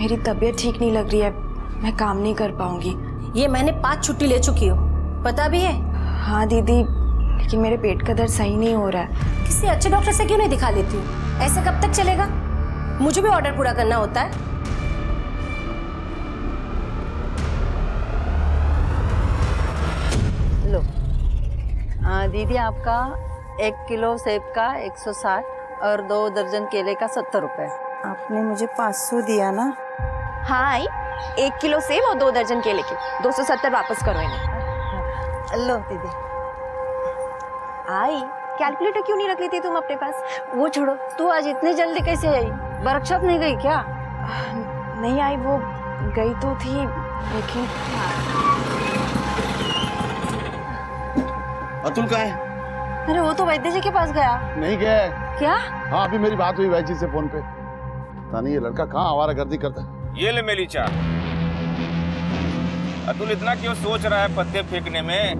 मेरी तबीयत ठीक नहीं लग रही है, मैं काम नहीं कर पाऊंगी। ये मैंने 5 छुट्टी ले चुकी हो, पता भी है? हाँ दीदी, लेकिन मेरे पेट का दर्द सही नहीं हो रहा है। किसी अच्छे डॉक्टर से क्यों नहीं दिखा लेती हूँ? ऐसे कब तक चलेगा? मुझे भी ऑर्डर पूरा करना होता है। लो दीदी, आपका 1 किलो सेब का 160 और 2 दर्जन केले का 70 रुपए। आपने मुझे 500 दिया ना? हाँ आई, 1 किलो सेब और 2 दर्जन केले के 270 वापस करो इन्हें। लो दीदी। आई, कैलकुलेटर क्यों नहीं रख लेती तुम अपने पास? वो छोड़ो, तू आज इतनी जल्दी कैसे आई? वर्कशॉप नहीं गई क्या? नहीं आई, वो गई तो थी लेकिन। अतुल कहाँ है? अरे वो तो वैद्य जी के पास गया। नहीं गया है। क्या? हाँ, अभी मेरी बात हुई वैद्य जी से फोन पे। पता नहीं ये लड़का कहाँ आवारागर्दी करता है। ये ले मेरी चाय। अतुल इतना क्यों सोच रहा है पत्ते फेंकने में?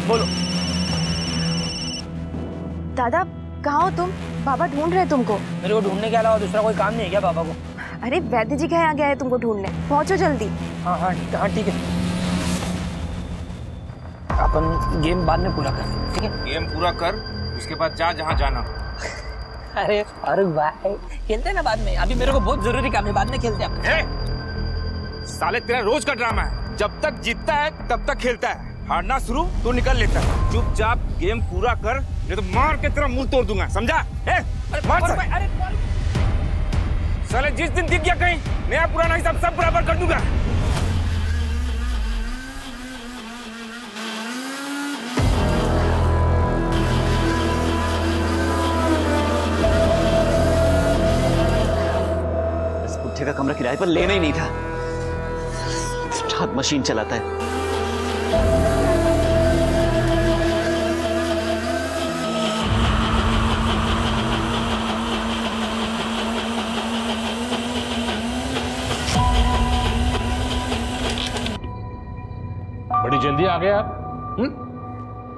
बोलो। दादा कहाँ हो तुम? बाबा ढूंढ रहे हैं तुमको। मेरे को ढूंढने के अलावा दूसरा कोई काम नहीं है क्या पापा को? अरे वैद्य जी के यहाँ गया है तुमको ढूंढने, पहुंचो जल्दी। हाँ हाँ हाँ ठीक है, अपन गेम बाद में पूरा कर, ठीक है? गेम पूरा कर, उसके बाद जा जहाँ जाना। अरे फारूक भाई, खेलते हैं ना बाद में, अभी मेरे को बहुत जरूरी काम है, बाद में खेलते हैं। साले तेरा रोज का ड्रामा है, जब तक जीतता है तब तक खेलता है, हारना शुरू तो निकल लेता है। चुपचाप गेम पूरा कर, नहीं तो मार के तेरा मुंह तोड़ दूंगा, समझा? मार साले, जिस दिन दिख गया कहीं नया पुराना हिसाब सब बराबर कर दूंगा। इस बुढ़े का कमरा किराए पर लेना ही नहीं था। हाथ मशीन चलाता है। बड़ी जल्दी आ गए आप।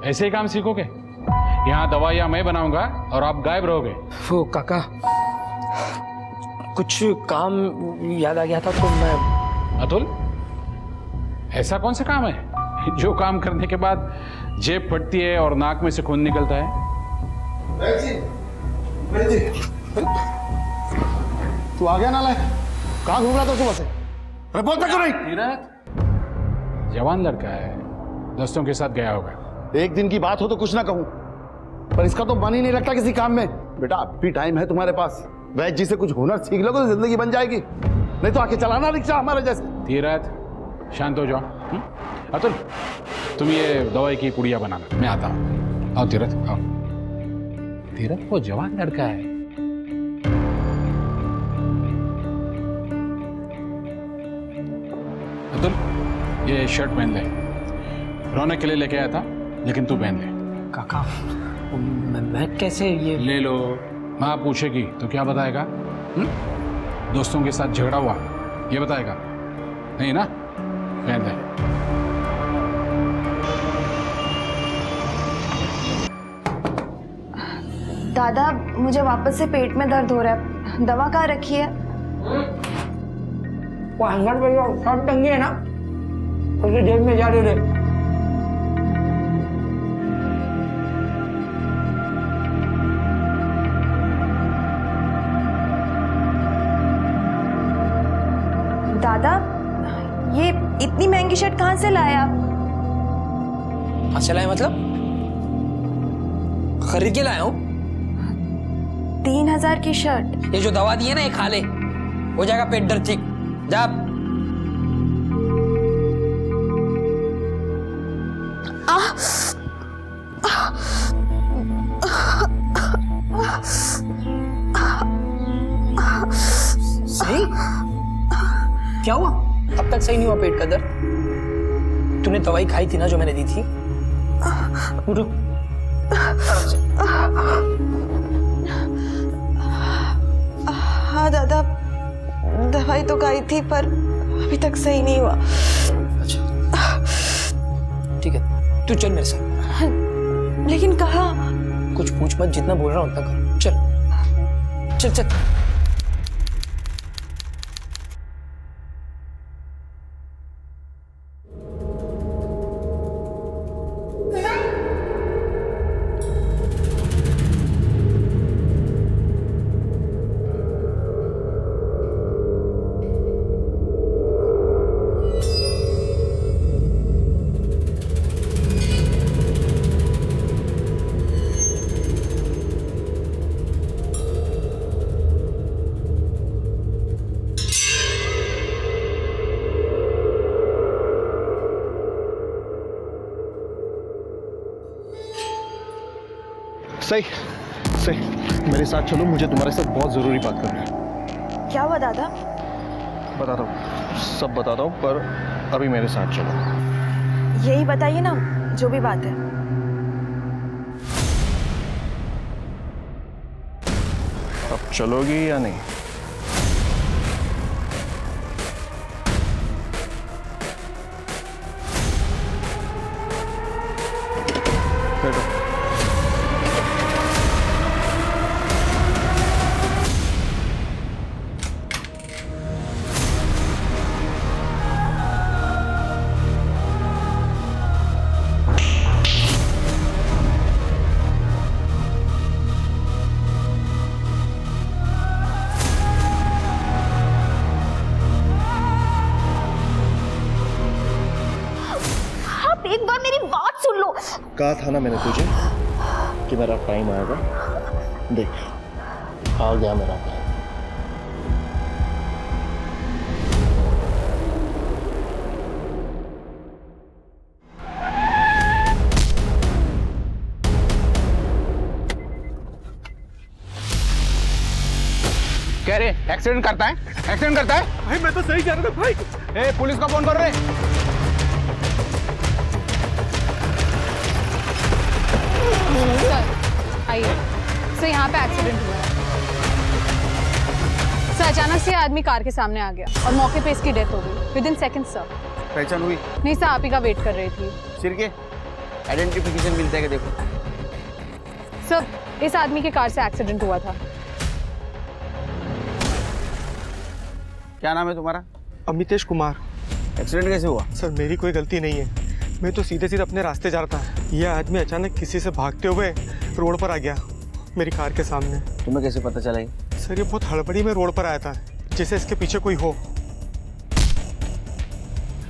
ऐसे ही काम सीखोगे? यहाँ दवाइयाँ मैं बनाऊंगा और आप गायब रहोगे। वो काका, कुछ काम याद आ गया था तो मैं। अतुल, ऐसा कौन सा काम है जो काम करने के बाद जेब फटती है और नाक में से खून निकलता है? तू आ गया ना? लाए कहाँ घूम रहा था सुबह से? अरे बोलता क्यों नहीं? तीरथ जवान लड़का है, दोस्तों के साथ गया होगा। एक दिन की बात हो तो कुछ ना कहूँ, पर इसका तो मन ही नहीं लगता किसी काम में। बेटा अब भी टाइम है तुम्हारे पास, वैद्य जी से कुछ हुनर सीख लोगे तो जिंदगी बन जाएगी, नहीं तो आके चलाना रिक्शा हमारे जैसे। तीरथ शांत हो जाओ। अतुल तुम ये दवाई की पुड़िया बनाना, मैं आता हूँ। आओ तीरथ आओ। तीरथ वो जवान लड़का है। अतुल ये शर्ट पहन ले, रौनक के लिए लेके आया था, लेकिन तू पहन ले। काका मैं कैसे? ये ले लो। माँ पूछेगी तो क्या बताएगा? दोस्तों के साथ झगड़ा हुआ ये बताएगा? नहीं ना? पहन ले। दादा मुझे वापस से पेट में दर्द हो रहा है, दवा कहाँ रखी है? वो 100 रुपये शर्ट टंगी है ना, उसके जेब में जा रहे थे। दादा ये इतनी महंगी शर्ट कहाँ से लाए आप? कहाँ से लाए मतलब? खरीद के लाया हूँ। 3000 की शर्ट? ये जो दवा दी है ना, ये खा ले, हो जाएगा पेट दर्द ठीक। जा। सही? क्या हुआ? अब तक सही नहीं हुआ पेट का दर्द? तूने दवाई खाई थी ना जो मैंने दी थी? रुक, आराम से। हाँ दादा, दवाई तो खाई थी पर अभी तक सही नहीं हुआ। अच्छा ठीक है, तू चल मेरे साथ। लेकिन कहाँ? कुछ पूछ मत, जितना बोल रहा हूँ उतना कर। चल चल चल। सही सही, मेरे साथ चलो, मुझे तुम्हारे साथ बहुत ज़रूरी बात करनी है। क्या हुआ दादा? बताता हूँ, सब बताता हूँ, पर अभी मेरे साथ चलो। यही बताइए ना, जो भी बात है। अब चलोगी या नहीं? बैठो। आप एक बार मेरी बात सुन लो। कहा था ना मैंने तुझे कि मेरा टाइम आएगा। देख, आ गया मेरा टाइम। कह रहे एक्सीडेंट करता है, एक्सीडेंट करता है। भाई मैं तो सही कह रहा था भाई। ए, पुलिस को फोन कर रहे। सर आइए सर, यहाँ पे एक्सीडेंट हुआ है सर। अचानक से आदमी कार के सामने आ गया और मौके पे इसकी डेथ हो गई विद इन सेकेंड सर। पहचान हुई? नहीं सर, आप ही का वेट कर रही थी। सिर के आइडेंटिफिकेशन मिलता है कि देखो। सर इस आदमी के कार से एक्सीडेंट हुआ था। क्या नाम है तुम्हारा? अमितेश कुमार। एक्सीडेंट कैसे हुआ? सर मेरी कोई गलती नहीं है, मैं तो सीधे सीधे अपने रास्ते जा रहा था। यह आदमी अचानक किसी से भागते हुए रोड पर आ गया मेरी कार के सामने। तुम्हें कैसे पता चला? सर ये बहुत हड़बड़ी में रोड पर आया था, जैसे इसके पीछे कोई हो।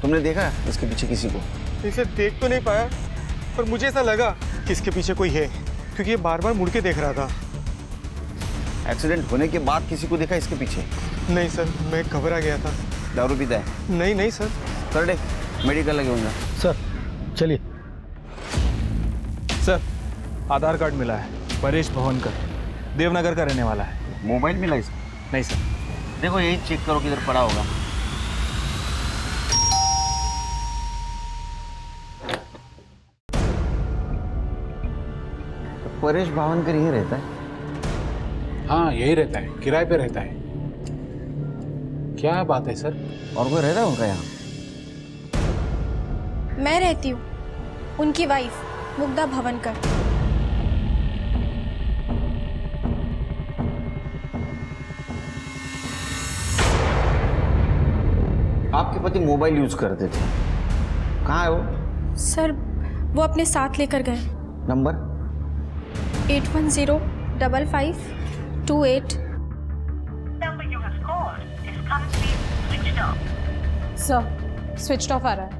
तुमने देखा इसके पीछे किसी को? इसे देख तो नहीं पाया, पर मुझे ऐसा लगा कि इसके पीछे कोई है, क्योंकि ये बार बार मुड़ के देख रहा था। एक्सीडेंट होने के बाद किसी को देखा इसके पीछे? नहीं सर, मैं घबरा गया था। दारू पीता है? नहीं नहीं सर। कर दे, मेडिकल लगे होंगे। सर चलिए। सर आधार कार्ड मिला है, परेश भवनकर, देवनगर का रहने वाला है। मोबाइल मिला इसका? नहीं सर। देखो यही चेक करो किधर पड़ा होगा। परेश भावनकर यही रहता है? हाँ यही रहता है, किराए पे रहता है। क्या बात है सर? और कोई रहता है उनका यहाँ? मैं रहती हूँ, उनकी वाइफ मुग्धा भवनकर। आपके पति मोबाइल यूज करते थे, कहाँ है वो? सर वो अपने साथ लेकर गए। नंबर? 81055228। सर स्विच ऑफ आ रहा है।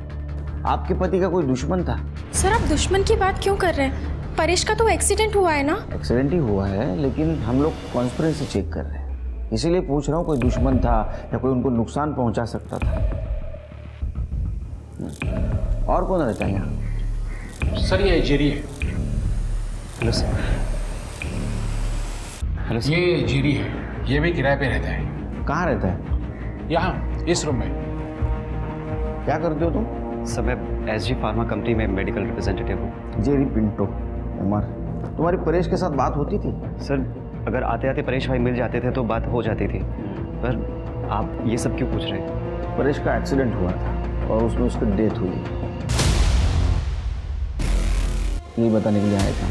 आपके पति का कोई दुश्मन था? सर आप दुश्मन की बात क्यों कर रहे हैं? परेश का तो एक्सीडेंट हुआ है ना। एक्सीडेंट ही हुआ है, लेकिन हम लोग कॉन्स्पिरेसी चेक कर रहे हैं, इसीलिए पूछ रहा हूँ कोई दुश्मन था या कोई उनको नुकसान पहुंचा सकता था। और कौन रहता है यहाँ? सर ये जेरी है। Hello sir. Hello sir. ये जेरी है, ये भी किराए पे रहता है। कहाँ रहता है? यहाँ इस रूम में। क्या करते हो तुम? सर मैं SG फार्मा कंपनी में मेडिकल रिप्रेजेंटेटिव हूँ। जेरी पिंटो उमर। तुम्हारी परेश के साथ बात होती थी? सर अगर आते आते परेश भाई मिल जाते थे तो बात हो जाती थी, पर आप ये सब क्यों पूछ रहे हैं? परेश का एक्सीडेंट हुआ था और उसमें उसकी डेथ हुई, यही बताने के लिए आया था।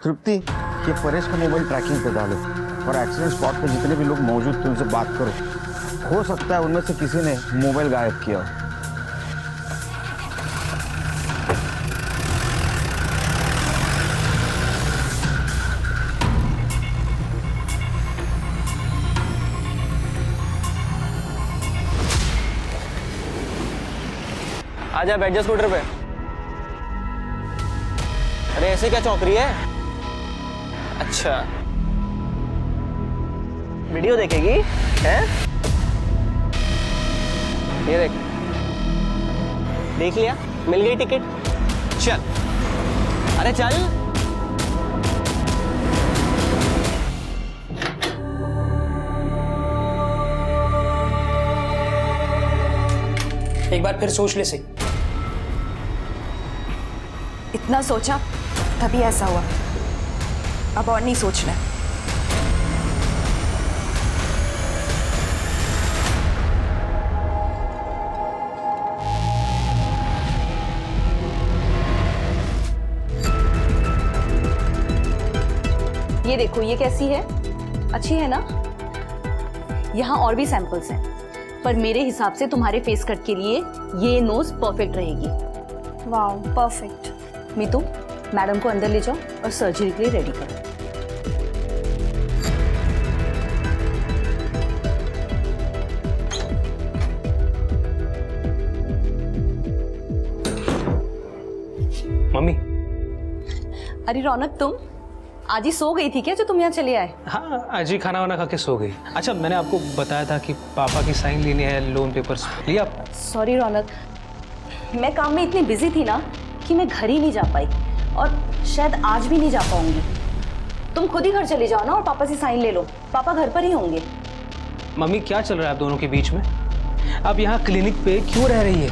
तृप्ति, ये परेश का मोबाइल ट्रैकिंग पे डालो और एक्सीडेंट स्पॉट पे जितने भी लोग मौजूद थे उनसे बात करो। हो सकता है उनमें से किसी ने मोबाइल गायब किया हो। आजा बैठ जा स्कूटर पे। अरे ऐसे क्या चौंक रही है? अच्छा वीडियो देखेगी हैं? ये देख, देख लिया? मिल गई टिकट? चल, अरे चल। एक बार फिर सोच ले सही। इतना सोचा तभी ऐसा हुआ, अब और नहीं सोचना। ये देखो, ये कैसी है? अच्छी है ना? यहाँ और भी सैंपल्स हैं, पर मेरे हिसाब से तुम्हारे फेस कट के लिए ये नोज परफेक्ट रहेगी। Wow, perfect. मीतू, मैडम को अंदर ले जाओ और सर्जरी के लिए रेडी करो। मम्मी। अरे रौनक, तुम आज ही सो गई थी क्या जो तुम यहाँ चले आए? हाँ, आज ही खाना वाना खा के सो गई। अच्छा, मैंने आपको बताया था कि पापा की साइन लेनी है लोन पेपर्स, लिया आप? सॉरी रौनक, मैं काम में इतनी बिजी थी ना कि मैं घर ही नहीं जा पाई, और शायद आज भी नहीं जा पाऊंगी। तुम खुद ही घर चली जाओ ना और पापा से साइन ले लो, पापा घर पर ही होंगे। मम्मी, क्या चल रहा है आप दोनों के बीच में? आप यहाँ क्लिनिक पे क्यों रह रही है?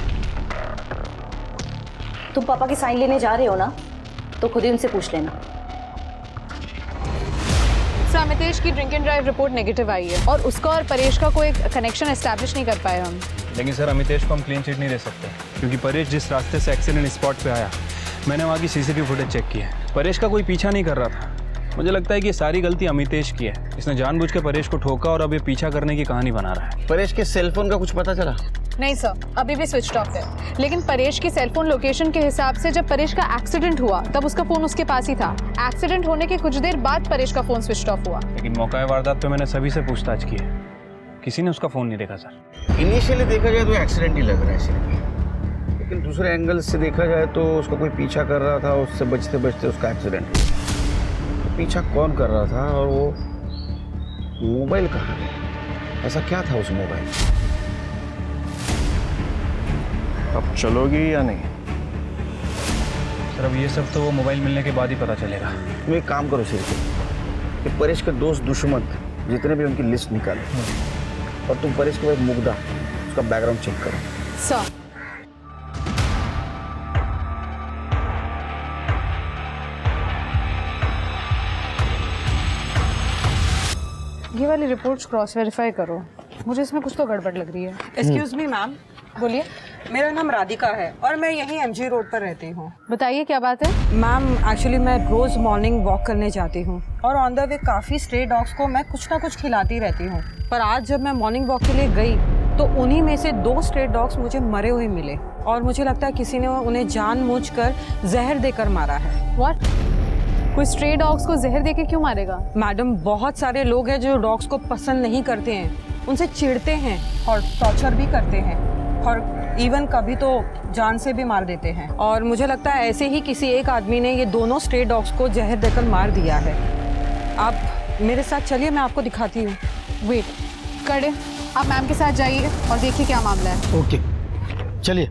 तुम पापा की साइन लेने जा रहे हो ना, तो खुद ही उनसे पूछ लेना। सर, अमितेश की drink and drive report negative आई है और उसका और परेश का कोई कनेक्शन एस्टैब्लिश नहीं कर पाए हम। लेकिन सर, अमितेश को हम क्लीन चिट नहीं दे सकते, क्योंकि परेश जिस रास्ते से एक्सीडेंट स्पॉट पे आया, मैंने वहाँ की सीसीटीवी फुटेज चेक की है। परेश का कोई पीछा नहीं कर रहा था। मुझे लगता है कि ये सारी गलती अमितेश की है। इसने जानबूझ के परेश को ठोका और अब ये पीछा करने की कहानी बना रहा है। परेश के सेलफोन का कुछ पता चला? नहीं सर, अभी भी स्विच ऑफ है। लेकिन परेश की सेलफोन लोकेशन के हिसाब से जब परेश का एक्सीडेंट हुआ तब उसका फोन उसके पास ही था। एक्सीडेंट होने के कुछ देर बाद परेश का फोन स्विच ऑफ हुआ। लेकिन मौका वारदात पे मैंने सभी से पूछताछ की है, किसी ने उसका फोन नहीं देखा सर। इनिशियली देखा जाए तो एक्सीडेंट ही लग रहा है सिर्फ, लेकिन दूसरे एंगल से देखा जाए तो उसका कोई पीछा कर रहा था, उससे बचते बचते उसका एक्सीडेंट हुआ। तो पीछा कौन कर रहा था और वो मोबाइल कहाँ है? ऐसा क्या था उस मोबाइल? अब चलोगी या नहीं? सर, अब ये सब तो वो मोबाइल मिलने के बाद ही पता चलेगा। तुम एक काम करो सिर्फ, कि परेश के दोस्त दुश्मन जितने भी उनकी लिस्ट निकालो, और तुम परेश के बाद मुग्धा उसका बैकग्राउंड चेक करो। सर, ये वाली रिपोर्ट्स क्रॉस वेरीफाई करो, मुझे इसमें कुछ तो गड़बड़ लग रही है। एक्सक्यूज मी मैम, बोलिए। मेरा नाम राधिका है और मैं यहीं एमजी रोड पर रहती हूँ। बताइए क्या बात है? मैम, एक्चुअली मैं रोज़ मॉर्निंग वॉक करने जाती हूँ और ऑन द वे काफ़ी स्ट्रे डॉग्स को मैं कुछ ना कुछ खिलाती रहती हूँ। पर आज जब मैं मॉर्निंग वॉक के लिए गई तो उन्हीं में से 2 स्ट्रे डॉग्स मुझे मरे हुए मिले, और मुझे लगता है किसी ने उन्हें जानबूझकर जहर देकर मारा है। व्हाट? कोई स्ट्रे डॉग्स को जहर देके क्यों मारेगा? मैडम, बहुत सारे लोग हैं जो डॉग्स को पसंद नहीं करते हैं, उनसे चिढ़ते हैं और टॉर्चर भी करते हैं, और इवन कभी तो जान से भी मार देते हैं। और मुझे लगता है ऐसे ही किसी एक आदमी ने ये दोनों स्ट्रे डॉग्स को जहर देकर मार दिया है। आप मेरे साथ चलिए, मैं आपको दिखाती हूँ। वेट, कड़े, आप मैम के साथ जाइए और देखिए क्या मामला है। ओके, चलिए।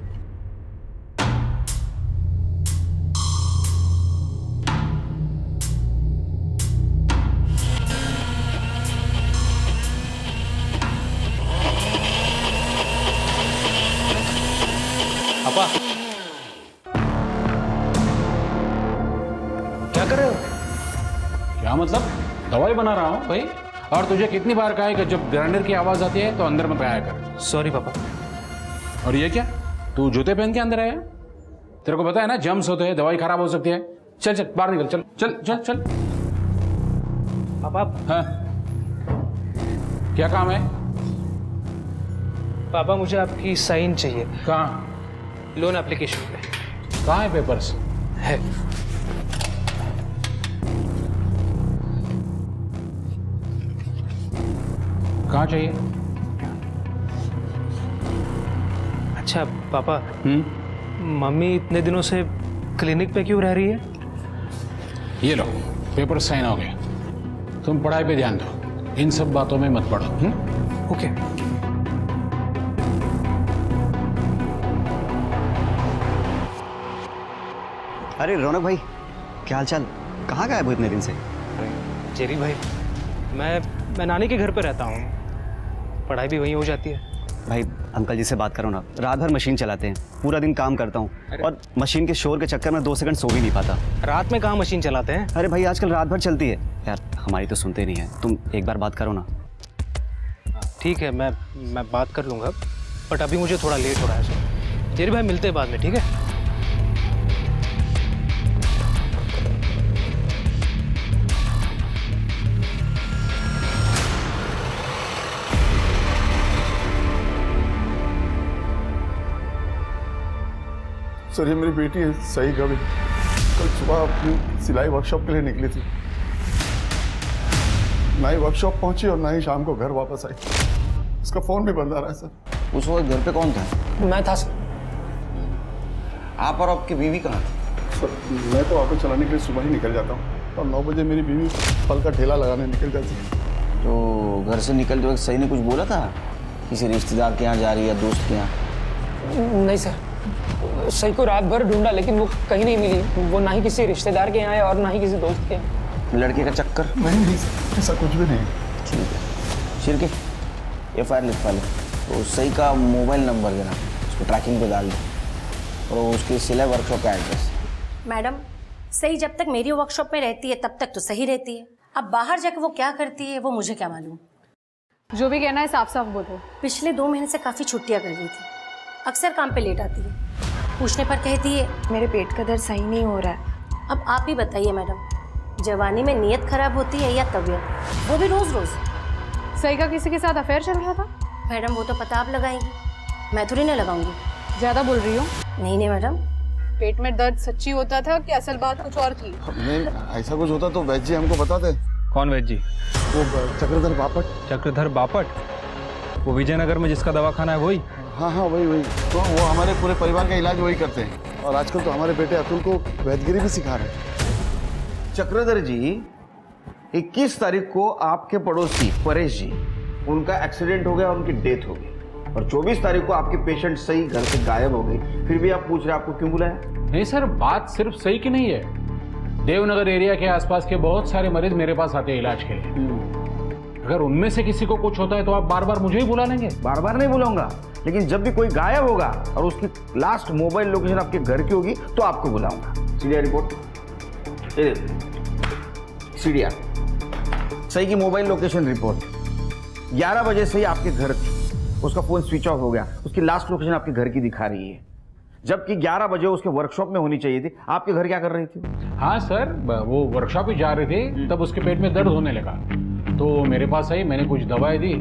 पापा, क्या कर रहे हो? क्या मतलब? दवाई बना रहा हूँ भाई। और तुझे कितनी बार कहा है कि जब ग्राइंडर की आवाज आती है तो अंदर मत आया कर। सॉरी पापा। और ये क्या, तू जूते पहन के अंदर आया? तेरे को पता है ना जम्स होते हैं, दवाई खराब हो सकती है। चल चल बाहर निकल, चल चल चल चल। पापा। हाँ, क्या काम है? पापा, मुझे आपकी साइन चाहिए। कहाँ? लोन एप्लीकेशन पे। कहाँ है पेपर्स? है। कहाँ चाहिए? अच्छा पापा, मम्मी इतने दिनों से क्लिनिक पे क्यों रह रही है? ये लो, पेपर साइन हो गए। तुम पढ़ाई पे ध्यान दो, इन सब बातों में मत पढ़ो। ओके। अरे रौनक भाई, क्या हाल चाल? कहाँ गायब हो इतने दिन से? जेरी भाई, मैं नानी के घर पे रहता हूँ, पढ़ाई भी वहीं हो जाती है। भाई अंकल जी से बात करो ना, रात भर मशीन चलाते हैं, पूरा दिन काम करता हूँ और मशीन के शोर के चक्कर में 2 सेकंड सो भी नहीं पाता। रात में कहाँ मशीन चलाते हैं? अरे भाई आजकल रात भर चलती है यार, हमारी तो सुनते नहीं है। तुम एक बार बात करो ना। ठीक है, मैं बात कर लूँगा, बट अभी मुझे थोड़ा लेट हो रहा है सर। जेरी भाई मिलते हैं बाद में, ठीक है? सर ये मेरी बेटी है सही कभी कल सुबह अपनी सिलाई वर्कशॉप के लिए निकली थी, ना ही वर्कशॉप पहुंची और ना ही शाम को घर वापस आई। उसका फोन भी बंद आ रहा है सर। उस वक्त घर पे कौन था? मैं था सर। आप और आपकी बीवी कहाँ थी? सर मैं तो ऑटो चलाने के लिए सुबह ही निकल जाता हूँ और 9 बजे मेरी बीवी फल का ठेला लगाने निकल जाती है। तो घर से निकलते वक्त सही ने कुछ बोला था? किसी रिश्तेदार के यहाँ जा रही है, दोस्त के यहाँ? नहीं सर, सही को रात भर ढूंढा लेकिन वो कहीं नहीं मिली। वो ना ही किसी रिश्तेदार के यहाँ है और ना ही किसी दोस्त के यहाँ। लड़के का चक्कर? नहीं, ऐसा कुछ भी नहीं। ठीक है, शिरके FIR लिखवा ले। तो सही का मोबाइल नंबर देना, उसको ट्रैकिंग पे डाल दे और उसकी सिलाई वर्कशॉप का एड्रेस। मैडम, सही जब तक मेरी वर्कशॉप में रहती है तब तक तो सही रहती है। अब बाहर जाकर वो क्या करती है वो मुझे क्या मालूम। जो भी कहना है साफ साफ बोलो। पिछले 2 महीने से काफ़ी छुट्टियाँ कर रही थी, अक्सर काम पे लेट आती है। पूछने पर कहती है मेरे पेट का दर्द सही नहीं हो रहा है। अब आप ही बताइए मैडम, जवानी में नीयत खराब होती है या तबीयत, वो भी रोज रोज? सही का किसी के साथ अफेयर चल रहा था? मैडम वो तो पता आप लगाएंगी, मैं थोड़ी ना लगाऊंगी। ज्यादा बोल रही हो। नहीं मैडम। पेट में दर्द सच्ची होता था कि असल बात कुछ और थी? नहीं, ऐसा कुछ होता तो वैद्य जी हमको बताते। कौन वैद्य जी? वो चक्रधर बापट। चक्रधर बापट? वो विजयनगर में जिसका दवाखाना है वही? हाँ वही। तो वो हमारे पूरे परिवार का इलाज वही करते हैं और आजकल तो हमारे बेटे अतुल को वैद्यगिरी भी सिखा रहे हैं। चक्रधर जी, 21 तारीख को आपके पड़ोसी परेश जी, उनका एक्सीडेंट हो गया और उनकी डेथ हो गई और 24 तारीख को आपके पेशेंट सही घर से गायब हो गई। फिर भी आप पूछ रहे आपको क्यों बुलाया? नहीं सर, बात सिर्फ सही की नहीं है। देवनगर एरिया के आसपास के बहुत सारे मरीज मेरे पास आते हैं इलाज के लिए। अगर उनमें से किसी को कुछ होता है तो आप बार बार मुझे ही बुला लेंगे? बार बार नहीं बुलाऊंगा, लेकिन जब भी कोई गायब होगा और उसकी लास्ट मोबाइल लोकेशन आपके घर की होगी तो आपको बुलाऊंगा। CDR रिपोर्ट, CDR सही की मोबाइल लोकेशन रिपोर्ट। 11 बजे से ही आपके घर थी, उसका फोन स्विच ऑफ हो गया, उसकी लास्ट लोकेशन आपके घर की दिखा रही है, जबकि 11 बजे उसके वर्कशॉप में होनी चाहिए थी। आपके घर क्या कर रही थी? हाँ सर, वो वर्कशॉप ही जा रहे थे, तब उसके पेट में दर्द होने लगा तो मेरे पास आई, मैंने कुछ दवाएं दी,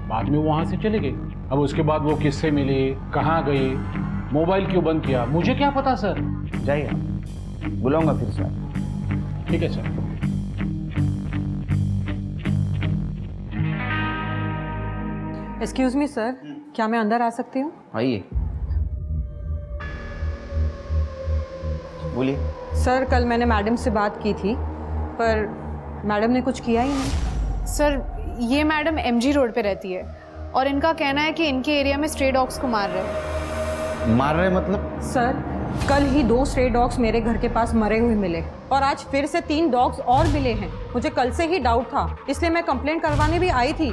बाद में वो वहाँ से चली गई। अब उसके बाद वो किससे मिली, कहाँ गई, मोबाइल क्यों बंद किया, मुझे क्या पता सर। जाइए, बुलाऊंगा फिर से। ठीक है सर। एक्सक्यूज मी सर, क्या मैं अंदर आ सकती हूँ? आइए, बोलिए। सर कल मैंने मैडम से बात की थी पर मैडम ने कुछ किया ही नहीं। सर ये मैडम MG रोड पे रहती है और इनका कहना है कि इनके एरिया में स्ट्रे डॉग्स को मार रहे हैं। मार रहे मतलब? सर कल ही 2 स्ट्रे डॉग्स मेरे घर के पास मरे हुए मिले और आज फिर से 3 डॉग्स और मिले हैं। मुझे कल से ही डाउट था, इसलिए मैं कंप्लेंट करवाने भी आई थी,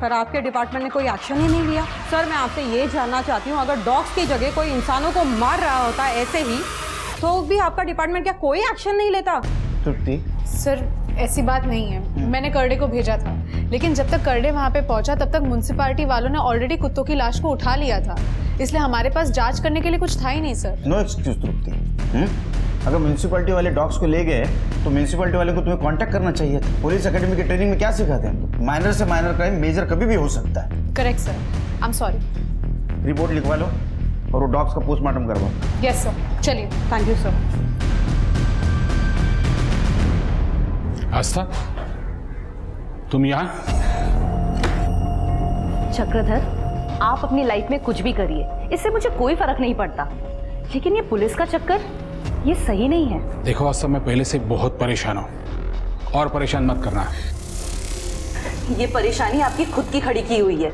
पर आपके डिपार्टमेंट ने कोई एक्शन ही नहीं लिया। सर मैं आपसे ये जानना चाहती हूँ, अगर डॉग्स की जगह कोई इंसानों को मार रहा होता ऐसे ही तो भी आपका डिपार्टमेंट क्या कोई एक्शन नहीं लेता? तृप्ति, सर ऐसी बात नहीं है, मैंने करडे को भेजा था, लेकिन जब तक करडे वहाँ पे पहुँचा तब तक म्युनिसिपैलिटी वालों ने ऑलरेडी कुत्तों की लाश को उठा लिया था, इसलिए हमारे पास जांच करने के लिए कुछ था ही नहीं सर। नो एक्सक्यूज तृप्ति। अगर म्युनिसिपैलिटी वाले डॉग्स को ले गए तो म्युनिसिपैलिटी वाले को तुम्हें कांटेक्ट करना चाहिए था। पुलिस एकेडमी की ट्रेनिंग में क्या सिखाते हैं? माइनर से माइनर क्राइम मेजर कभी भी हो सकता है। Correct sir, I am sorry. Report लिखवा लो और वो डॉग्स का पोस्टमार्टम करवाओ। यस सर, चलिए। Thank you sir. आस्था, तुम यहाँ? चक्रधर, आप अपनी लाइफ में कुछ भी करिए, इससे मुझे कोई फर्क नहीं पड़ता, लेकिन ये पुलिस का चक्कर, ये सही नहीं है। देखो आस्था, मैं पहले से बहुत परेशान हूँ और परेशान मत करना। ये परेशानी आपकी खुद की खड़ी की हुई है।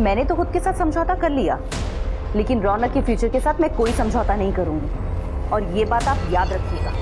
मैंने तो खुद के साथ समझौता कर लिया, लेकिन रौनक के फ्यूचर के साथ मैं कोई समझौता नहीं करूंगी। और ये बात आप याद रखिएगा।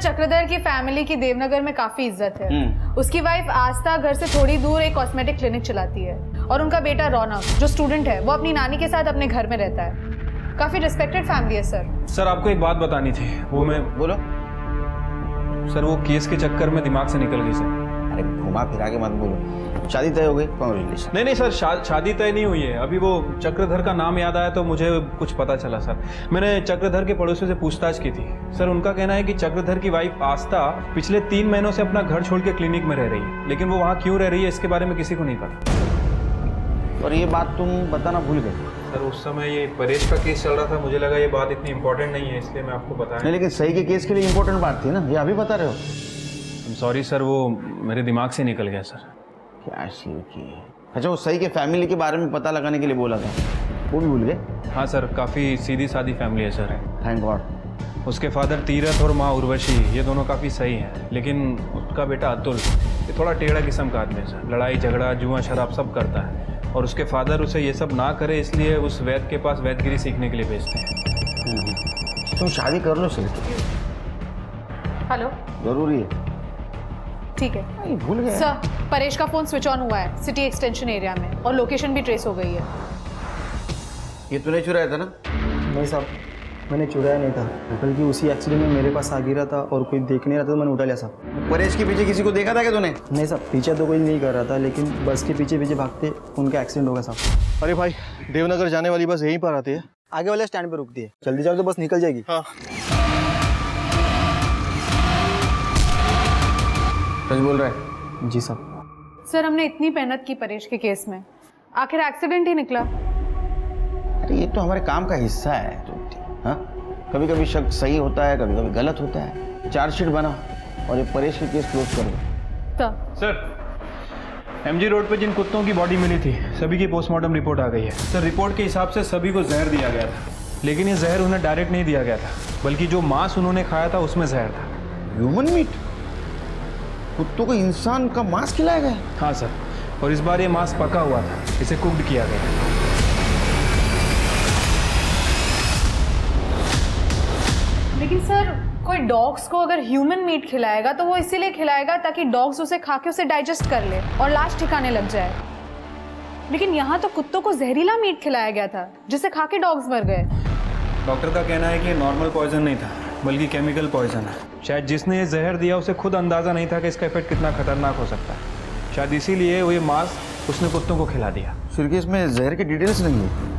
चक्रधर की फैमिली की देवनगर में काफी इज्जत है। उसकी वाइफ आस्था घर से थोड़ी दूर एक कॉस्मेटिक क्लिनिक चलाती है और उनका बेटा रौनक जो स्टूडेंट है वो अपनी नानी के साथ अपने घर में रहता है। काफी रिस्पेक्टेड फैमिली है सर। सर आपको एक बात बतानी थी, वो मैं बोलो। सर वो केस के चक्कर में दिमाग से निकल गई सर। अरे घुमा फिरा के मत बोलो। शादी तय हो गई? कांग्रेचुलेशन। नहीं नहीं सर, शादी तय नहीं हुई है अभी। वो चक्रधर का नाम याद आया तो मुझे कुछ पता चला सर। मैंने चक्रधर के पड़ोसियों से पूछताछ की थी सर। उनका कहना है कि चक्रधर की वाइफ आस्था पिछले 3 महीनों से अपना घर छोड़ के क्लिनिक में रह रही है, लेकिन वो वहाँ क्यों रह रही है इसके बारे में किसी को नहीं पता। और ये बात तुम बताना भूल गए? सर उस समय ये परेश का केस चल रहा था, मुझे लगा ये बात इतनी इंपॉर्टेंट नहीं है इसलिए मैं आपको बताया। नहीं, लेकिन सही के केस के लिए इंपॉर्टेंट बात थी ना, ये अभी बता रहे हो। सॉरी सर, वो मेरे दिमाग से निकल गया सर। क्या शीर की? अच्छा, वो सही के फैमिली के बारे में पता लगाने के लिए बोला था, वो भी भूल गए? हाँ सर, काफ़ी सीधी सादी फैमिली है सर। Thank God. उसके फादर तीरथ और माँ उर्वशी ये दोनों काफ़ी सही हैं, लेकिन उसका बेटा अतुल ये थोड़ा टेढ़ा किस्म का आदमी है सर। लड़ाई झगड़ा जुआ शराब सब करता है और उसके फादर उसे ये सब ना करे इसलिए उस वैद्य के पास वैद्यगिरी सीखने के लिए भेजते हैं। तुम शादी कर लो सर। हेलो, जरूरी है। ठीक है। भूल गए सर, परेश का फोन स्विच ऑन हुआ है सिटी एक्सटेंशन एरिया में और लोकेशन भी ट्रेस हो गई है। ये तूने चुराया था ना? नहीं साहब, मैंने चुराया नहीं था, बल्कि उसी एक्सीडेंट में मेरे पास आ गिरा था और कोई देख नहीं रहा था तो मैंने उठा लिया साहब। परेश के पीछे किसी को देखा था क्या तूने? नहीं साहब, पीछे तो कोई नहीं कर रहा था, लेकिन बस के पीछे पीछे भागते उनका एक्सीडेंट होगा साहब। अरे भाई, देवनगर जाने वाली बस यहीं पर आती है, आगे वाले स्टैंड पर रुकती है, जल्दी जाओ तो बस निकल जाएगी। हाँ। सच बोल रहा है? जी साहब। सर, हमने इतनी मेहनत की परेश के केस में, आखिर एक्सीडेंट ही निकला। अरे ये तो हमारे काम का हिस्सा है। हाँ, कभी कभी शक सही होता है, कभी कभी गलत होता है। चार्जशीट बना और ये परेश के केस क्लोज कर दो। सर, MG रोड पे जिन कुत्तों की बॉडी मिली थी सभी की पोस्टमार्टम रिपोर्ट आ गई है सर। रिपोर्ट के हिसाब से सभी को जहर दिया गया था, लेकिन ये जहर उन्हें डायरेक्ट नहीं दिया गया था, बल्कि जो मांस उन्होंने खाया था उसमें जहर था। Human meat? कुत्तों को इंसान का मांस खिलाया गया? हाँ सर, और इस बार ये मांस पका हुआ था, इसे कुक्ड किया गया। लेकिन सर, कोई डॉग्स को अगर ह्यूमन मीट खिलाएगा तो वो इसीलिए खिलाएगा ताकि डॉग्स उसे खा के उसे डाइजेस्ट कर ले और लाश ठिकाने लग जाए। लेकिन यहाँ तो कुत्तों को जहरीला मीट खिलाया गया था जिसे खा के डॉग्स मर गए। डॉक्टर का कहना है कि नॉर्मल पॉइजन नहीं था, बल्कि केमिकल पॉइजन है। शायद जिसने ये जहर दिया उसे खुद अंदाज़ा नहीं था कि इसका इफेक्ट कितना खतरनाक हो सकता है। शायद इसीलिए वो ये मांस उसने कुत्तों को खिला दिया। सर, इसमें जहर की डिटेल्स नहीं है।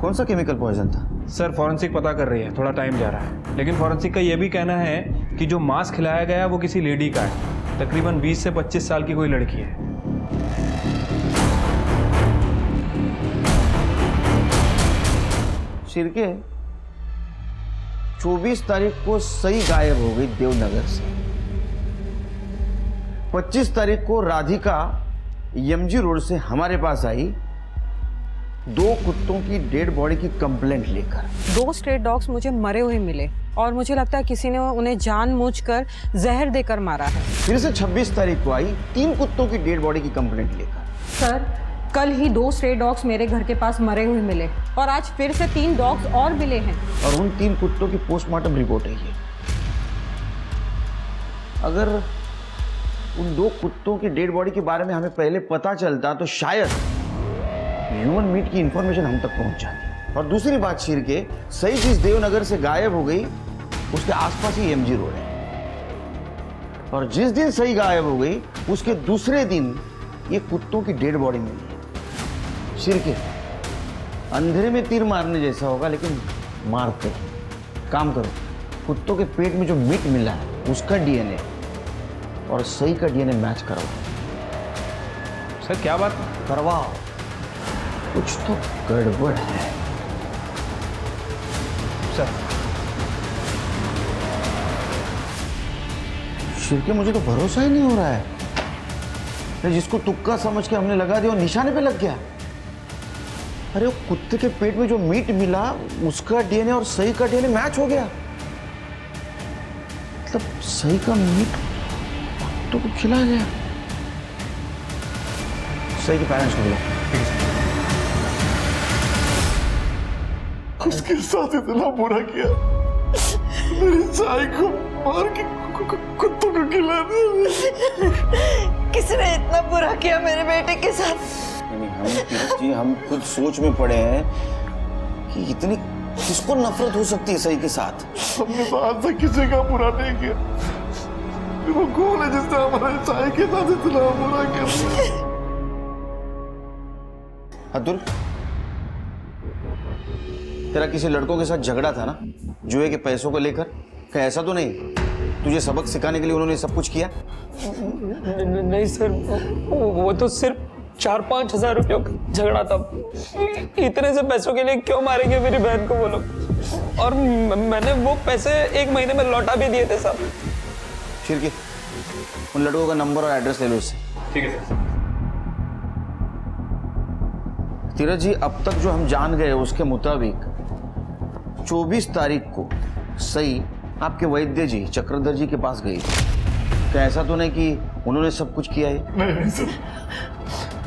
कौन सा केमिकल पॉइजन था? सर, फॉरेंसिक पता कर रही है, थोड़ा टाइम जा रहा है, लेकिन फॉरेंसिक का ये भी कहना है कि जो मांस खिलाया गया वो किसी लेडी का है, तकरीबन 20 से 25 साल की कोई लड़की है। शिरके 24 तारीख को सही गायब हो गई देवनगर से। 25 तारीख को राधिका MG रोड से हमारे पास आई 2 कुत्तों की डेड बॉडी की कंप्लेंट लेकर। 2 स्ट्रे डॉग्स मुझे मरे हुए मिले और मुझे लगता है किसी ने उन्हें जानबूझकर जहर देकर मारा है। फिर से 26 तारीख को आई 3 कुत्तों की डेड बॉडी की कंप्लेंट लेकर। सर, कल ही 2 स्ट्रे डॉग्स मेरे घर के पास मरे हुए मिले और आज फिर से 3 डॉग्स और मिले हैं और उन 3 कुत्तों की पोस्टमार्टम रिपोर्ट है ये। अगर उन 2 कुत्तों की डेड बॉडी के बारे में हमें पहले पता चलता तो शायद ह्यूमन मीट की इंफॉर्मेशन हम तक पहुंच जाती। और दूसरी बात शीर के, सही चीज देवनगर से गायब हो गई उसके आसपास ही MG रोड है, और जिस दिन सही गायब हो गई उसके दूसरे दिन ये कुत्तों की डेड बॉडी मिली। शीर के, अंधेरे में तीर मारने जैसा होगा, लेकिन मारते। काम करो, कुत्तों के पेट में जो मीट मिला है उसका DNA और सही का DNA मैच करवाओ। सर, क्या बात? करवाओ, कुछ तो गड़बड़ है सर। शिरके, मुझे तो भरोसा ही नहीं हो रहा है। अरे जिसको तुक्का समझ के हमने लगा दिया वो निशाने पे लग गया। अरे वो कुत्ते के पेट में जो मीट मिला उसका डीएनए और सही का डीएनए मैच हो गया। मतलब सही का मीट तो को खिला गया। सही के पेरेंट्स को बुलाओ। उसके साथ इतना बुरा किया, मेरी चाय को मार के कुत्तों को खिला दिया। किसने इतना बुरा किया मेरे बेटे के साथ? जी हम खुद सोच में पड़े हैं कि इतनी किसको नफरत हो सकती है सही के साथ। हमने तो आज तक किसी का बुरा नहीं किया, वो कौन है जिसने हमारे चाय के साथ इतना बुरा किया? अतुल, तेरा किसी लड़कों के साथ झगड़ा था ना जुए के पैसों को लेकर? क्या ऐसा तो नहीं तुझे सबक सिखाने के लिए उन्होंने सब कुछ किया? नहीं सर, वो तो सिर्फ 4-5 हजार रुपयों का झगड़ा था। इतने से पैसों के लिए क्यों मारेंगे मेरी बहन को वो लोग? और मैंने वो पैसे 1 महीने में लौटा भी दिए थे साहब। शिरकी, उन लड़कों का नंबर और एड्रेस ले लो उससे। ठीक है सर। धीरज जी, अब तक जो हम जान गए उसके मुताबिक 24 तारीख को सही आपके वैद्य जी चक्रधर जी के पास गई। क्या ऐसा तो नहीं कि उन्होंने सब कुछ किया है? नहीं सर,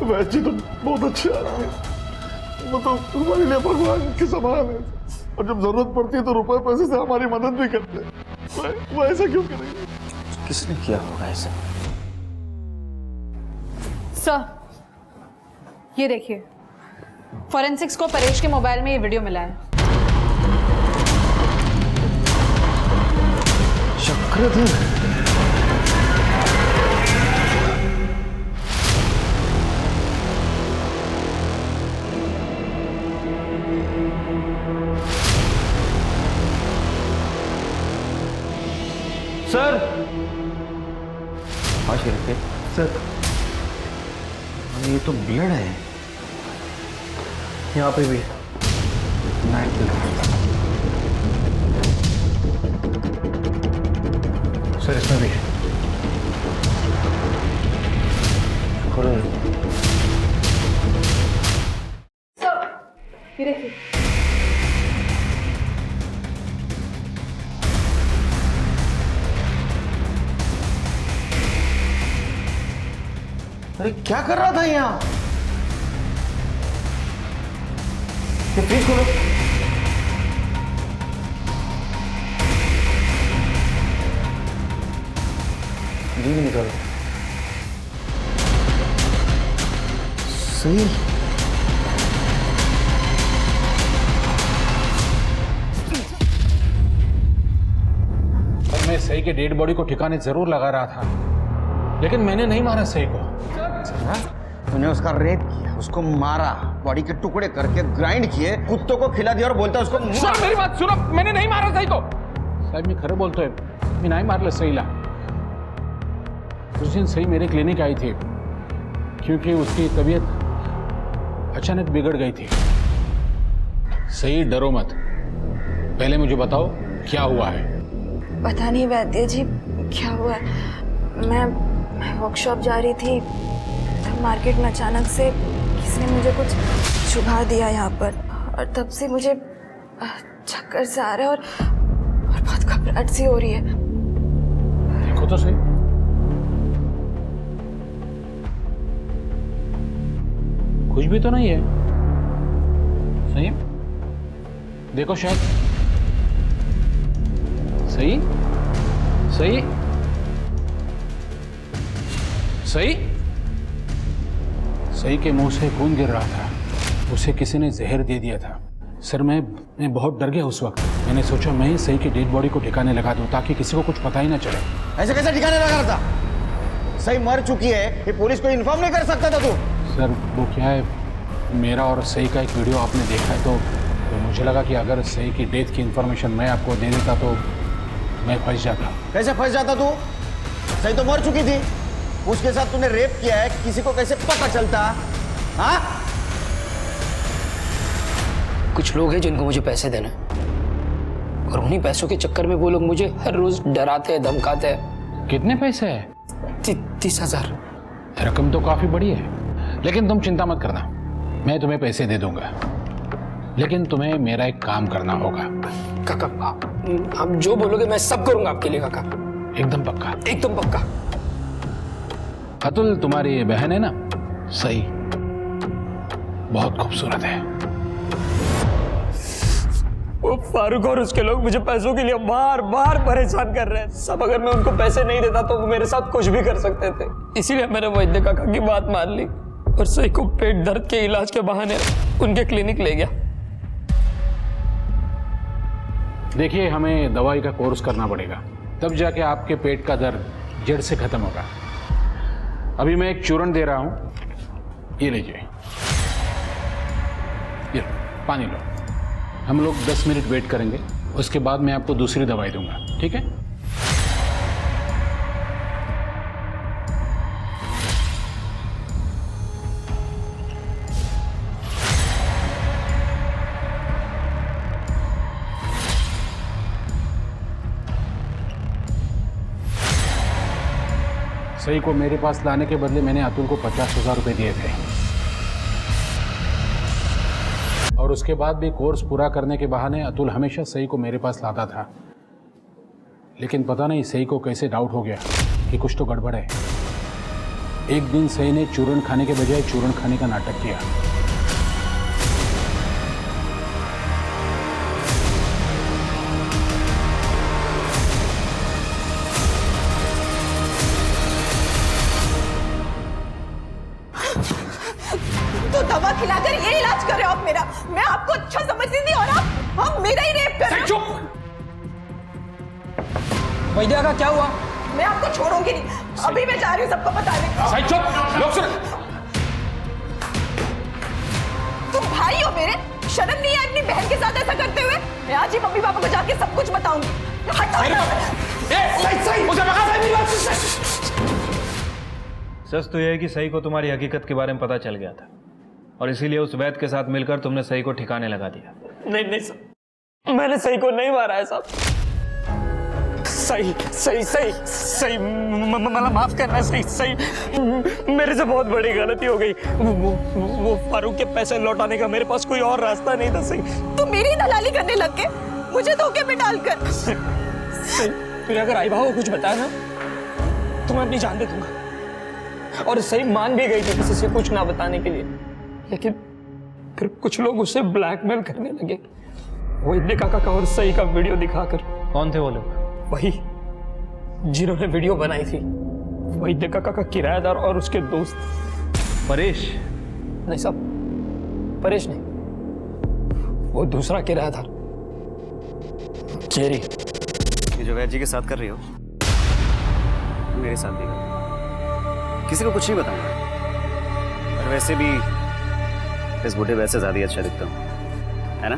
वैद्य जी तो बहुत अच्छे आदमी हैं। वो तो हमारे लिए भगवान के समान है, और जब जरूरत पड़ती है तो रुपए पैसे से हमारी मदद भी करते हैं। वो ऐसा क्यों करेंगे? किसने किया होगा ऐसा? सर, ये देखिए, फॉरेंसिक्स को परेश के मोबाइल में ये वीडियो मिला है। चक्रधर, सर। हाँ शिरके सर, ये तो ब्लड है। यहाँ पे भी नाइट सर, इसमें भी है। ये देखिए, अरे क्या कर रहा था यहाँ? ये फ्रिज खोलो। जी निकालो। सही। पर मैं सही के डेड बॉडी को ठिकाने जरूर लगा रहा था, लेकिन मैंने नहीं मारा सही को। तूने उसका रेप किया, उसको मारा, बॉडी के टुकड़े करके ग्राइंड किए, कुत्तों को खिला दिया और बोलता उसको। सर मेरी बात सुनो, मैंने नहीं मारा सही को। साहब मैं खरं बोलतोय, मी नाही मारलं सईला। उस दिन सही मेरे क्लिनिक आई थी क्योंकि उसकी तबीयत अचानक बिगड़ गई थी। सही डरो मत, पहले मुझे बताओ क्या हुआ है। पता नहीं वैद्य जी क्या हुआ है। मैं वर्कशॉप जा रही थी, तब मार्केट में अचानक से किसी ने मुझे कुछ चुभा दिया यहाँ पर, और तब से मुझे चक्कर से आ रहा है और बहुत घबराहट सी हो रही है। देखो तो सही। कुछ भी तो नहीं है। सही देखो शायद। सही सही सही सही के मुंह से खून गिर रहा था। उसे किसी ने जहर दे दिया था। सर मैं बहुत डर गया उस वक्त। मैंने सोचा मैं ही सही की डेड बॉडी को ठिकाने लगा दूं ताकि किसी को कुछ पता ही ना चले। ऐसे कैसे ठिकाने लगा रहा था? सही मर चुकी है, ये पुलिस को इन्फॉर्म नहीं कर सकता था तू? सर वो क्या है, मेरा और सही का एक वीडियो आपने देखा है, तो मुझे लगा कि अगर सही की डेथ की इंफॉर्मेशन मैं आपको दे देता तो मैं फंस जाता। कैसे फंस जाता तू? सही तो मर चुकी थी, उसके साथ तूने रेप किया है, किसी को कैसे पता चलता? हाँ? कुछ लोग हैं जिनको मुझे पैसे देने, और उन्हीं पैसों के चक्कर में वो लोग मुझे हर रोज डराते हैं, धमकाते हैं। कितने पैसे है? 30,000। रकम तो काफ़ी बड़ी है, लेकिन तुम चिंता मत करना, मैं तुम्हें पैसे दे दूंगा। लेकिन तुम्हें मेरा एक काम करना होगा। काका आप जो बोलोगे मैं सब करूंगा आपके लिए काका। एकदम पक्का? एकदम पक्का। अतुल, तुम्हारी ये बहन है ना सही, बहुत खूबसूरत है। वो फारूक और उसके लोग मुझे पैसों के लिए बार बार परेशान कर रहे हैं सब। अगर मैं उनको पैसे नहीं देता तो वो मेरे साथ कुछ भी कर सकते थे। इसीलिए मैंने वैद्य काका की बात मान ली और सही को पेट दर्द के इलाज के बहाने उनके क्लिनिक ले गया। देखिए, हमें दवाई का कोर्स करना पड़ेगा, तब जाके आपके पेट का दर्द जड़ से खत्म होगा। अभी मैं एक चूर्ण दे रहा हूं, ये लीजिए, ये पानी लो। हम लोग 10 मिनट वेट करेंगे, उसके बाद मैं आपको दूसरी दवाई दूंगा, ठीक है? सही को मेरे पास लाने के बदले मैंने अतुल को 50,000 रुपये दिए थे, और उसके बाद भी कोर्स पूरा करने के बहाने अतुल हमेशा सही को मेरे पास लाता था। लेकिन पता नहीं सही को कैसे डाउट हो गया कि कुछ तो गड़बड़ है। एक दिन सही ने चूर्ण खाने के बजाय चूर्ण खाने का नाटक किया। तो दवा खिलाकर ये इलाज कर रहे हो आप मेरा? मैं आपको अच्छा समझती थी और आप मेरा ही रेप कर रहे हो। चुप! वैद्या का क्या हुआ? मैं आपको छोड़ूंगी नहीं, अभी मैं जा रही हूँ सबको बताने। सही चुप! लोग सुन! तुम भाई हो मेरे, शर्म नहीं है अपनी बहन के साथ ऐसा करते हुए? मैं आज ही मम्मी पापा को जाके सब कुछ बताऊंगी। सच तो यह है कि सही को तुम्हारी हकीकत के बारे में पता चल गया था और इसीलिए उस वैद्य के साथ मिलकर तुमने सही को ठिकाने लगा दिया। नहीं नहीं सर, मैंने सही को नहीं मारा है साहब। सही मतलब माफ करना। सही मेरे से बहुत बड़ी गलती हो गई। वो फारूक के पैसे लौटाने का मेरे पास कोई और रास्ता नहीं था। सही तुम मेरी दलाली करने लग गए, मुझे धोखे में डालकर। सही तुझे अगर आई भाव को कुछ बताया ना तो मैं अपनी जान दे दूंगा। और सही मान भी गई थी किसी से कुछ ना बताने के लिए, लेकिन फिर कुछ लोग उसे ब्लैकमेल करने लगे वैद्य काका और सही का वीडियो दिखाकर। कौन थे वो लोग? वही जिन्होंने वीडियो बनाई थी, वैद्य काका का किराएदार और उसके दोस्त। परेश? नहीं साहब, परेश नहीं, वो दूसरा किराएदार जेरी। ये जो वैद्य जी के साथ कर रही हो मेरे साथ भी कर, किसी को कुछ नहीं बताऊंगा। और वैसे भी इस बुढ़े वैसे ज़्यादा अच्छा दिखता हूँ, है ना?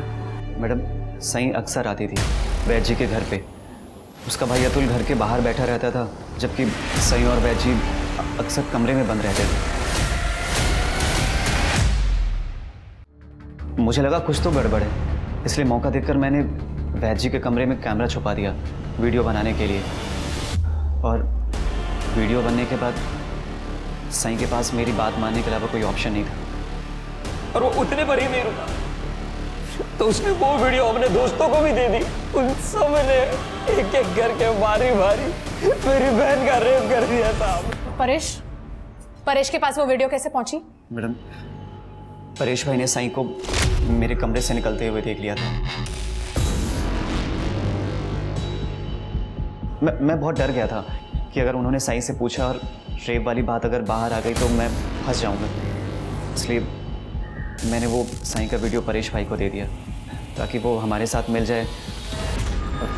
मैडम, सही अक्सर आती थी वैद्य जी के घर पे। उसका भाई अतुल घर के बाहर बैठा रहता था, जबकि सही और वैद्य जी अक्सर कमरे में बंद रहते थे। मुझे लगा कुछ तो गड़बड़ है, इसलिए मौका देखकर मैंने वैद्य जी के कमरे में कैमरा छुपा दिया वीडियो बनाने के लिए। और वीडियो बनने के बाद सही के पास मेरी बात मानने के अलावा कोई ऑप्शन नहीं था। और वो उतने पर ही नहीं रुका, तो उसने वो वीडियो अपने दोस्तों को भी दे दी। उन सब ने एक एक करके बारी बारी मेरी बहन का रेप कर दिया था। परेश के पास वो वीडियो कैसे पहुंची? मैडम, परेश भाई ने सही को मेरे कमरे से निकलते हुए देख लिया था। मैं बहुत डर गया था कि अगर उन्होंने सही से पूछा और रेप वाली बात अगर बाहर आ गई तो मैं फंस जाऊंगा, इसलिए मैंने वो सही का वीडियो परेश भाई को दे दिया ताकि वो हमारे साथ मिल जाए और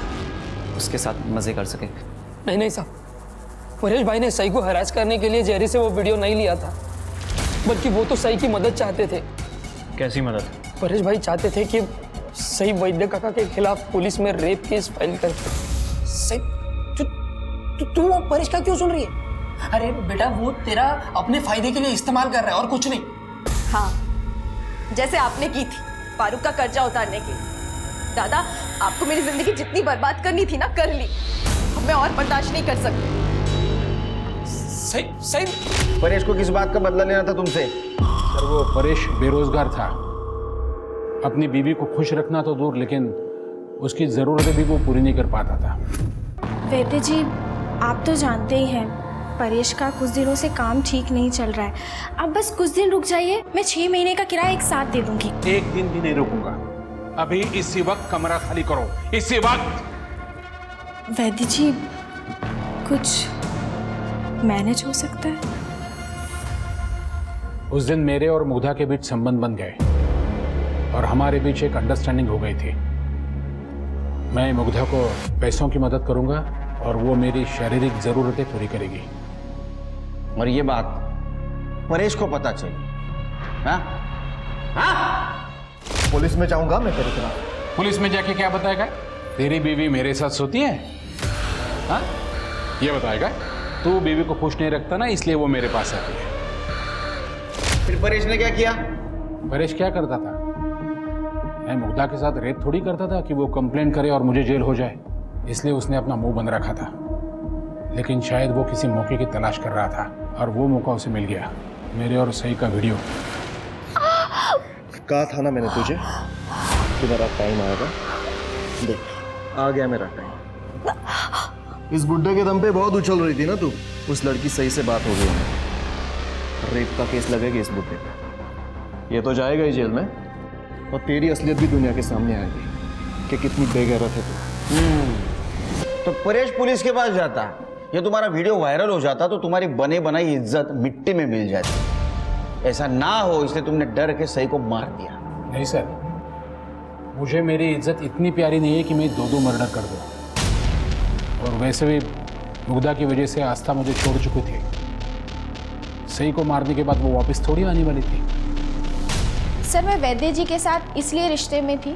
उसके साथ मज़े कर सके। नहीं साहब, परेश भाई ने सही को हरास करने के लिए जेरी से वो वीडियो नहीं लिया था, बल्कि वो तो सही की मदद चाहते थे। कैसी मदद? परेश भाई चाहते थे कि सही वैद्य काका के खिलाफ पुलिस में रेप केस फाइल कर। सही तू वो परेश का क्यों सुन रही है? अरे बेटा, वो तेरा अपने फायदे के लिए इस्तेमाल कर रहा है और कुछ नहीं। हाँ, जैसे आपने की थी फारूक का कर्जा उतारने के लिए। दादा, आपको मेरी जिंदगी जितनी बर्बाद करनी थी ना, कर ली। अब मैं और बर्दाश्त नहीं कर सकती। सही सही परेश को किस बात का बदला लेना था तुमसे? सर वो परेश बेरोजगार था, अपनी बीवी को खुश रखना तो दूर, लेकिन उसकी ज़रूरतें भी वो पूरी नहीं कर पाता था। वैद्य जी, आप तो जानते ही हैं परेश का कुछ दिनों से काम ठीक नहीं चल रहा है। अब बस कुछ दिन रुक जाइए, मैं 6 महीने का किराया एक साथ दे दूंगी। एक दिन भी नहीं रुकूंगा, अभी इसी वक्त कमरा खाली करो, इसी वक्त। वैद्य जी, कुछ मैनेज हो सकता है? उस दिन मेरे और मुग्धा के बीच संबंध बन गए और हमारे बीच एक अंडरस्टैंडिंग हो गई थी। मैं मुग्धा को पैसों की मदद करूंगा और वो मेरी शारीरिक जरूरतें पूरी करेगी। और ये बात परेश को पता चली, हाँ? हाँ? पुलिस में जाऊंगा मैं तेरी तरफ। पुलिस में जाके क्या बताएगा? तेरी बीवी मेरे साथ सोती है? हाँ? ये बताएगा? तू बीवी को खुश नहीं रखता ना, इसलिए वो मेरे पास आती है। फिर परेश ने क्या किया? परेश क्या करता था? मैं मुग्धा के साथ रेप थोड़ी करता था कि वो कंप्लेंट करे और मुझे जेल हो जाए, इसलिए उसने अपना मुंह बंद रखा था। लेकिन शायद वो किसी मौके की तलाश कर रहा था और वो मौका उसे मिल गया। मेरे और सही का वीडियो। कहा था ना मैंने तुझे कि मेरा टाइम आएगा। देख आ गया मेरा टाइम। इस बुड्ढे के दम पे बहुत उछल रही थी ना तू। उस लड़की सही से बात हो गई है, रेप का केस लगेगा इस बुड्ढे पे। ये तो जाएगा ही जेल में और तेरी असलियत भी दुनिया के सामने आएगी कि कितनी बेगैरत है तू। तो परेश पुलिस के पास जाता, ये तुम्हारा वीडियो वायरल हो जाता तो तुम्हारी बने बनाई इज्जत मिट्टी में मिल जाती। ऐसा ना हो इसलिए तुमने डर के सही को मार दिया। नहीं सर, मुझे मेरी इज्जत इतनी प्यारी नहीं है कि मैं 2 मर्डर कर दूं। और वैसे भी मुग्धा की वजह से आस्था मुझे छोड़ चुकी थी। सही को मारने के बाद वो वापस थोड़ी आने वाली थी। सर, मैं वैद्य जी के साथ इसलिए रिश्ते में थी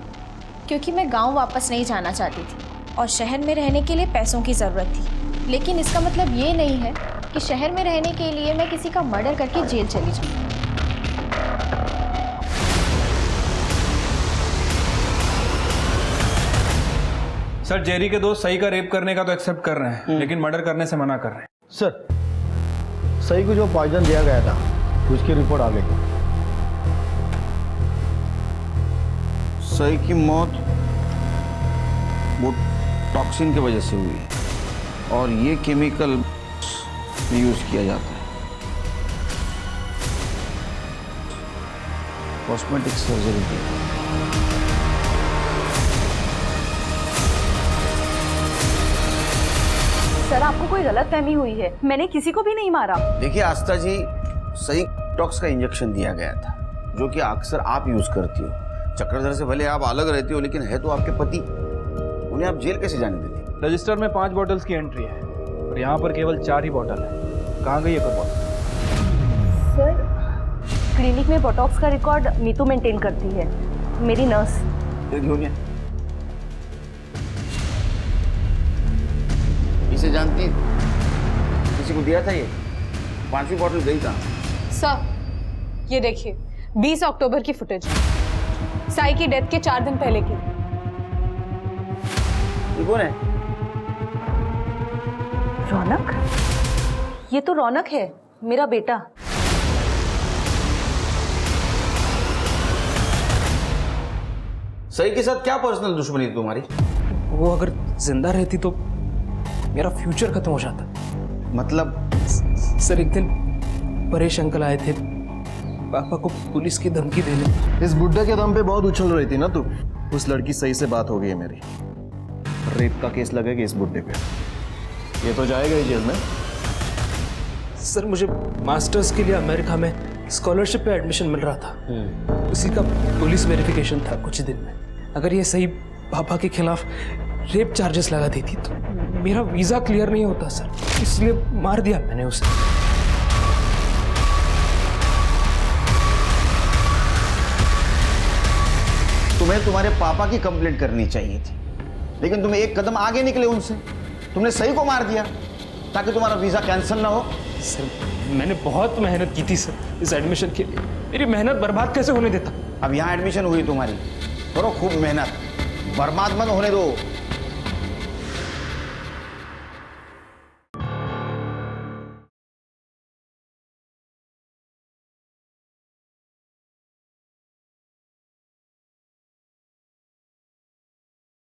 क्योंकि मैं गांव वापस नहीं जाना चाहती थी और शहर में रहने के लिए पैसों की ज़रूरत थी। लेकिन इसका मतलब ये नहीं है कि शहर में रहने के लिए मैं किसी का मर्डर करके जेल चली जाऊँ। सर, जेरी के दोस्त सही का रेप करने का तो एक्सेप्ट कर रहे हैं, लेकिन मर्डर करने से मना कर रहे हैं। सर, सही को जो पॉइजन दिया गया था उसकी रिपोर्ट आ गई। सही की मौत वो टॉक्सिन की वजह से हुई है और ये केमिकल यूज किया जाता है। कॉस्मेटिक सर्जरी की। सर, आपको कोई गलतफहमी हुई है, मैंने किसी को भी नहीं मारा। देखिए आस्था जी, सही टॉक्स का इंजेक्शन दिया गया था जो कि अक्सर आप यूज करती हो। चक्रधर से भले आप अलग रहती हो लेकिन है तो आपके पति, उन्हें आप जेल कैसे जाने देती? रजिस्टर में 5 बॉटल्स की एंट्री है और यहाँ पर केवल 4 ही बॉटल है। कहाँ गई है कोई बॉटल? सर, क्लिनिक में बोटॉक्स का रिकॉर्ड नीतू मेंटेन करती है, मेरी नर्स। इसे जानती, किसी को दिया था ये? 5वीं बॉटल गई था। सर, ये देखिए 20 अक्टूबर की फुटेज, साई की डेथ के 4 दिन पहले की। ये कौन है? रौनक? ये तो रौनक है, मेरा बेटा। सही के साथ क्या पर्सनल दुश्मनी थी तुम्हारी? वो अगर जिंदा रहती तो मेरा फ्यूचर खत्म हो जाता। मतलब? सर, एक दिन परेश अंकल आए थे पापा को पुलिस की धमकी देने। इस बुड्ढे के दम पे बहुत उछल रही थी ना तू। उस लड़की सही से बात हो गई है मेरी, रेप का केस लगेगा इस बुड्ढे पे। ये तो जाएगा ही जेल में। सर, मुझे मास्टर्स के लिए अमेरिका में स्कॉलरशिप पे एडमिशन मिल रहा था, उसी का पुलिस वेरिफिकेशन था कुछ दिन में। अगर ये सही पापा के खिलाफ रेप चार्जेस लगा देती तो मेरा वीज़ा क्लियर नहीं होता सर, इसलिए मार दिया मैंने उसे। तुम्हें तुम्हारे पापा की कंप्लेंट करनी चाहिए थी, लेकिन तुम्हें एक कदम आगे निकले उनसे। तुमने सही को मार दिया ताकि तुम्हारा वीज़ा कैंसिल ना हो। सर, मैंने बहुत मेहनत की थी सर इस एडमिशन के लिए, मेरी मेहनत बर्बाद कैसे होने देता? अब यहाँ एडमिशन हुई तुम्हारी, करो खूब मेहनत, बर्बाद मत होने दो।